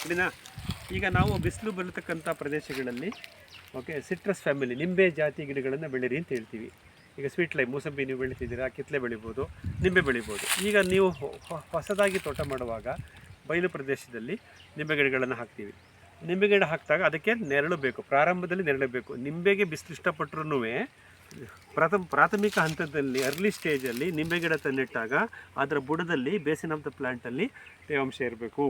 ಸರಿನಾ? ಈಗ ನಾವು ಬಿಸಿಲು ಬರತಕ್ಕಂಥ ಪ್ರದೇಶಗಳಲ್ಲಿ ಓಕೆ ಸಿಟ್ರಸ್ ಫ್ಯಾಮಿಲಿ ನಿಂಬೆ ಜಾತಿ ಗಿಡಗಳನ್ನು ಬೆಳೀರಿ ಅಂತ ಹೇಳ್ತೀವಿ. ಈಗ ಸ್ವೀಟ್ ಲೈಮ್ ಮೂಸಂಬಿ ನೀವು ಬೆಳೀತಿದ್ದೀರಾ, ಕಿತ್ತಲೆ ಬೆಳಿಬೋದು, ನಿಂಬೆ ಬೆಳಿಬೋದು. ಈಗ ನೀವು ಹೊಸದಾಗಿ ತೋಟ ಮಾಡುವಾಗ ಬಯಲು ಪ್ರದೇಶದಲ್ಲಿ ನಿಂಬೆ ಗಿಡಗಳನ್ನು ಹಾಕ್ತೀವಿ. ನಿಂಬೆ ಗಿಡ ಹಾಕಿದಾಗ ಅದಕ್ಕೆ ನೆರಳು ಬೇಕು, ಪ್ರಾರಂಭದಲ್ಲಿ ನೆರಳು ಬೇಕು. ನಿಂಬೆಗೆ ಬಿಸಿಲು ಇಷ್ಟಪಟ್ಟರೂ ಪ್ರಾಥಮಿಕ ಹಂತದಲ್ಲಿ ಅರ್ಲಿ ಸ್ಟೇಜಲ್ಲಿ ನಿಂಬೆ ಗಿಡ ನೆಟ್ಟಾಗ ಅದರ ಬುಡದಲ್ಲಿ ಬೇಸಿನ್ ಆಫ್ ದ ಪ್ಲ್ಯಾಂಟಲ್ಲಿ ತೇವಾಂಶ ಇರಬೇಕು.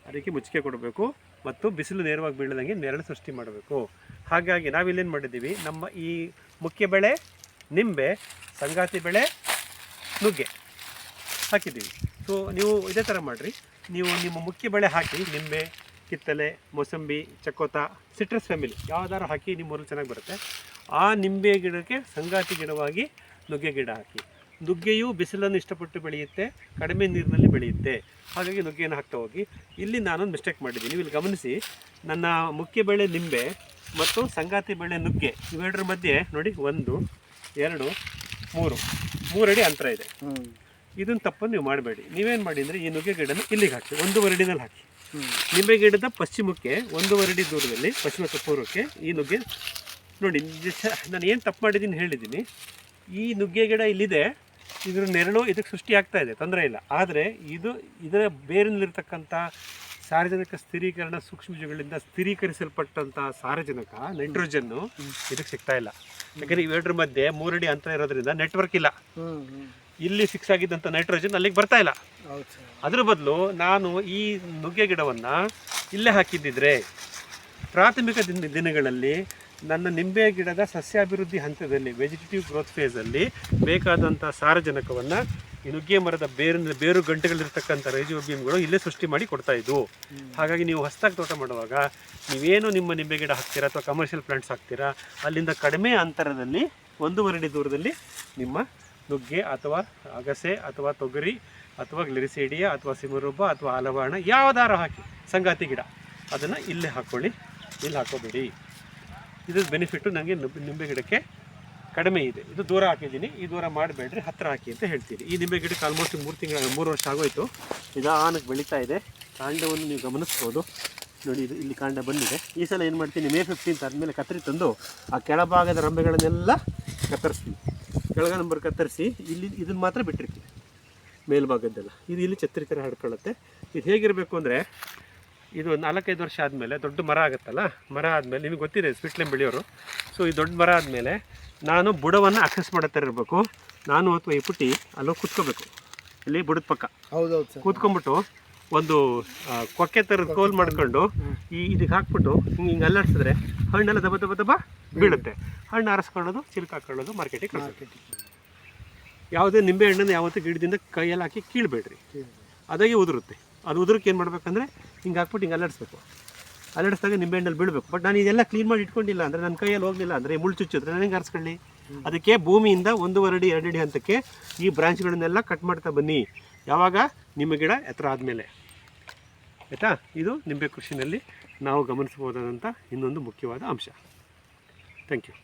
ಅದಕ್ಕೆ ಮುಚ್ಚಿಗೆ ಕೊಡಬೇಕು ಮತ್ತು ಬಿಸಿಲು ನೇರವಾಗಿ ಬೀಳದಂಗೆ ನೆರಳು ಸೃಷ್ಟಿ ಮಾಡಬೇಕು. ಹಾಗಾಗಿ ನಾವಿಲ್ಲೇನು ಮಾಡಿದ್ದೀವಿ, ನಮ್ಮ ಈ ಮುಖ್ಯ ಬೆಳೆ ನಿಂಬೆ, ಸಂಗಾತಿ ಬೆಳೆ ನುಗ್ಗೆ ಹಾಕಿದ್ದೀವಿ. ಸೊ ನೀವು ಇದೇ ಥರ ಮಾಡಿರಿ. ನೀವು ನಿಮ್ಮ ಮುಖ್ಯ ಬೆಳೆ ಹಾಕಿ ನಿಂಬೆ, ಕಿತ್ತಲೆ, ಮೋಸಂಬಿ, ಚಕೋತ, ಸಿಟ್ರಸ್ ಫ್ಯಾಮಿಲಿ ಯಾವ್ದಾರು ಹಾಕಿ ನಿಮ್ಮೂರಲ್ಲಿ ಚೆನ್ನಾಗಿ ಬರುತ್ತೆ. ಆ ನಿಂಬೆ ಗಿಡಕ್ಕೆ ಸಂಗಾತಿ ಗಿಡವಾಗಿ ನುಗ್ಗೆ ಗಿಡ ಹಾಕಿ. ನುಗ್ಗೆಯು ಬಿಸಿಲನ್ನು ಇಷ್ಟಪಟ್ಟು ಬೆಳೆಯುತ್ತೆ, ಕಡಿಮೆ ನೀರಿನಲ್ಲಿ ಬೆಳೆಯುತ್ತೆ. ಹಾಗಾಗಿ ನುಗ್ಗೆಯನ್ನು ಹಾಕ್ತಾ ಹೋಗಿ. ಇಲ್ಲಿ ನಾನೊಂದು ಮಿಸ್ಟೇಕ್ ಮಾಡಿದ್ದೀನಿ, ನೀವು ಇಲ್ಲಿ ಗಮನಿಸಿ. ನನ್ನ ಮುಖ್ಯ ಬೆಳೆ ನಿಂಬೆ ಮತ್ತು ಸಂಗಾತಿ ಬೆಳೆ ನುಗ್ಗೆ ಇವೆರಡರ ಮಧ್ಯೆ ನೋಡಿ 1, 2, 3 ಅಡಿ ಅಂತರ ಇದೆ. ಇದನ್ನು ತಪ್ಪನ್ನು ನೀವು ಮಾಡಬೇಡಿ. ನೀವೇನು ಮಾಡಿ ಅಂದರೆ ಈ ನುಗ್ಗೆ ಗಿಡನ ಇಲ್ಲಿಗೆ ಹಾಕಿ, 1.5 ಅಡಿನಲ್ಲಿ ಹಾಕಿ. ನಿಂಬೆ ಗಿಡದ ಪಶ್ಚಿಮಕ್ಕೆ 1.5 ಅಡಿ ದೂರದಲ್ಲಿ, ಪಶ್ಚಿಮಕ್ಕೆ ಪೂರ್ವಕ್ಕೆ ಈ ನುಗ್ಗೆ ನೋಡಿ. ನಾನು ಏನು ತಪ್ಪು ಮಾಡಿದ್ದೀನಿ ಹೇಳಿದ್ದೀನಿ. ಈ ನುಗ್ಗೆ ಗಿಡ ಇಲ್ಲಿದೆ, ಇದ್ರ ನೆರಳು ಇದಕ್ಕೆ ಸೃಷ್ಟಿ ಆಗ್ತಾ ಇದೆ, ತೊಂದರೆ ಇಲ್ಲ. ಆದರೆ ಇದರ ಬೇರಿನಲ್ಲಿರ್ತಕ್ಕಂಥ ಸಾರಜನಕ ಸ್ಥಿರೀಕರಣ ಸೂಕ್ಷ್ಮಜೀವಿಗಳಿಂದ ಸ್ಥಿರೀಕರಿಸಲ್ಪಟ್ಟಂಥ ಸಾರಜನಕ ನೈಟ್ರೋಜನ್ನು ಇದಕ್ಕೆ ಸಿಗ್ತಾ ಇಲ್ಲ. ಯಾಕಂದರೆ ಇವೆರಡರ ಮಧ್ಯೆ 3 ಅಡಿ ಅಂತರ ಇರೋದ್ರಿಂದ ನೆಟ್ವರ್ಕ್ ಇಲ್ಲ. ಇಲ್ಲಿ ಫಿಕ್ಸ್ ಆಗಿದ್ದಂಥ ನೈಟ್ರೋಜನ್ ಅಲ್ಲಿಗೆ ಬರ್ತಾ ಇಲ್ಲ. ಅದ್ರ ಬದಲು ನಾನು ಈ ನುಗ್ಗೆ ಗಿಡವನ್ನು ಇಲ್ಲೇ ಹಾಕಿದ್ದಿದ್ರೆ ಪ್ರಾಥಮಿಕ ದಿನಗಳಲ್ಲಿ ನನ್ನ ನಿಂಬೆ ಗಿಡದ ಸಸ್ಯಾಭಿವೃದ್ಧಿ ಹಂತದಲ್ಲಿ ವೆಜಿಟೇಟಿವ್ ಗ್ರೋತ್ ಫೇಸಲ್ಲಿ ಬೇಕಾದಂಥ ಸಾರಜನಕವನ್ನು ಈ ನುಗ್ಗೆ ಮರದ ಬೇರು ಗಂಟೆಗಳಿರ್ತಕ್ಕಂಥ ರೈಜೋಬಿಯಂಗಳು ಇಲ್ಲೇ ಸೃಷ್ಟಿ ಮಾಡಿ ಕೊಡ್ತಾ ಇದ್ವು. ಹಾಗಾಗಿ ನೀವು ಹೊಸದಾಗಿ ತೋಟ ಮಾಡುವಾಗ ನೀವೇನು ನಿಮ್ಮ ನಿಂಬೆ ಗಿಡ ಹಾಕ್ತೀರಾ ಅಥವಾ ಕಮರ್ಷಿಯಲ್ ಪ್ಲಾಂಟ್ಸ್ ಹಾಕ್ತೀರಾ, ಅಲ್ಲಿಂದ ಕಡಿಮೆ ಅಂತರದಲ್ಲಿ 1.5 ಅಡಿ ದೂರದಲ್ಲಿ ನಿಮ್ಮ ನುಗ್ಗೆ ಅಥವಾ ಅಗಸೆ ಅಥವಾ ತೊಗರಿ ಅಥವಾ ಗ್ಲಿರಿಸೀಡಿಯಾ ಅಥವಾ ಸಿಮರೂಪ ಅಥವಾ ಆಲವಾಣ ಯಾವುದಾರು ಹಾಕಿ ಸಂಗಾತಿ ಗಿಡ ಅದನ್ನು ಇಲ್ಲೇ ಹಾಕ್ಕೊಳ್ಳಿ, ಇಲ್ಲಿ ಹಾಕೋಬೇಡಿ. ಇದು ಬೆನಿಫಿಟ್ಟು ನನಗೆ ನಿಂಬೆ ಗಿಡಕ್ಕೆ ಕಡಿಮೆ ಇದೆ. ಇದು ದೂರ ಹಾಕಿದ್ದೀನಿ, ಈ ದೂರ ಮಾಡಬೇಡ್ರಿ, ಹತ್ತಿರ ಹಾಕಿ ಅಂತ ಹೇಳ್ತೀನಿ. ಈ ನಿಂಬೆ ಗಿಡಕ್ಕೆ ಆಲ್ಮೋಸ್ಟ್ 3 ವರ್ಷ ಆಗೋಯ್ತು. ನಿಧಾನಕ್ಕೆ ಬೆಳೀತಾ ಇದೆ. ಕಾಂಡವನ್ನು ನೀವು ಗಮನಿಸ್ಬೋದು ನೋಡಿ, ಇದು ಇಲ್ಲಿ ಕಾಂಡ ಬಂದಿದೆ. ಈ ಸಲ ಏನು ಮಾಡ್ತೀನಿ, May 15 ಆದಮೇಲೆ ಕತ್ತರಿ ತಂದು ಆ ಕೆಳಭಾಗದ ರಂಬೆಗಳನ್ನೆಲ್ಲ ಕತ್ತರಿಸ್ತೀನಿ. ಕೆಳಗ ನಂಬರ್ ಕತ್ತರಿಸಿ ಇಲ್ಲಿ ಇದನ್ನು ಮಾತ್ರ ಬಿಟ್ಟಿರ್ತೀನಿ, ಮೇಲ್ಭಾಗದ್ದೆಲ್ಲ. ಇದು ಇಲ್ಲಿ ಛತ್ರಿ ಥರ ಹಡ್ಕೊಳ್ಳುತ್ತೆ. ಇದು ಹೇಗಿರಬೇಕು ಅಂದರೆ, ಇದು 4-5 ವರ್ಷ ಆದಮೇಲೆ ದೊಡ್ಡ ಮರ ಆಗುತ್ತಲ್ಲ, ಮರ ಆದಮೇಲೆ ನಿಮಗೆ ಗೊತ್ತಿದೆ ಸ್ವೀಟ್ ಲೈಮ್ ಬೆಳೆಯೋರು. ಸೊ ಈ ದೊಡ್ಡ ಮರ ಆದಮೇಲೆ ನಾನು ಬುಡವನ್ನು ಅಕ್ಸೆಸ್ ಮಾಡೋ ಥರ ಇರಬೇಕು. ನಾನು ಅಥವಾ ಈ ಪುಟ್ಟಿ ಅಲ್ಲೋ ಕೂತ್ಕೋಬೇಕು, ಇಲ್ಲಿ ಬುಡದ ಪಕ್ಕ ಕೂತ್ಕೊಂಡ್ಬಿಟ್ಟು ಒಂದು ಕೊಕ್ಕೆ ಥರದ ಕೋಲ್ ಮಾಡ್ಕೊಂಡು ಇದಕ್ಕೆ ಹಾಕ್ಬಿಟ್ಟು ಹಿಂಗೆ ಅಲ್ಲಾಡಿಸಿದ್ರೆ ಹಣ್ಣೆಲ್ಲ ದಬ ಬೀಳುತ್ತೆ. ಹಣ್ಣು ಆರಿಸ್ಕೊಳ್ಳೋದು, ಚಿಲ್ಕ ಹಾಕೊಳ್ಳೋದು, ಮಾರ್ಕೆಟಿಗೆ ಕಳಿಸೋದು. ಯಾವುದೇ ನಿಂಬೆ ಹಣ್ಣನ್ನು ಯಾವತ್ತೂ ಗಿಡದಿಂದ ಕೈಯಲ್ಲಿ ಹಾಕಿ ಕೀಳಬೇಡ್ರಿ, ಅದಾಗೆ ಉದುರುತ್ತೆ. ಅದು ಉದುರಕ್ಕೆ ಏನು ಮಾಡಬೇಕಂದ್ರೆ ಹಿಂಗೆ ಹಾಕ್ಬಿಟ್ಟು ಹಿಂಗೆ ಅಲ್ಲಾಡಿಸ್ಬೇಕು. ಅಲ್ಲಾಡಿಸಿದಾಗ ನಿಂಬೆ ಹಣ್ಣಲ್ಲಿ ಬೀಳಬೇಕು. ಬಟ್ ನಾನು ಇದೆಲ್ಲ ಕ್ಲೀನ್ ಮಾಡಿ ಇಟ್ಕೊಂಡಿಲ್ಲ ಅಂದರೆ, ನನ್ನ ಕೈಯಲ್ಲಿ ಹೋಗಲಿಲ್ಲ ಅಂದರೆ ಮುಳ್ಳು ಚುಚ್ಚಿದ್ರೆ ನಾನು ಹೆಂಗೆ ಆರಿಸ್ಕೊಳ್ಳಿ? ಅದಕ್ಕೆ ಭೂಮಿಯಿಂದ 1.5 ಅಡಿ 2 ಅಡಿ ಹಂತಕ್ಕೆ ಈ ಬ್ರಾಂಚ್ಗಳನ್ನೆಲ್ಲ ಕಟ್ ಮಾಡ್ತಾ ಬನ್ನಿ. ಯಾವಾಗ ನಿಮ್ಮ ಗಿಡ ಎತ್ತರ ಆದಮೇಲೆ, ಆಯಿತಾ? ಇದು ನಿಂಬೆ ಕೃಷಿನಲ್ಲಿ ನಾವು ಗಮನಿಸ್ಬೋದಾದಂಥ ಇನ್ನೊಂದು ಮುಖ್ಯವಾದ ಅಂಶ. Thank you.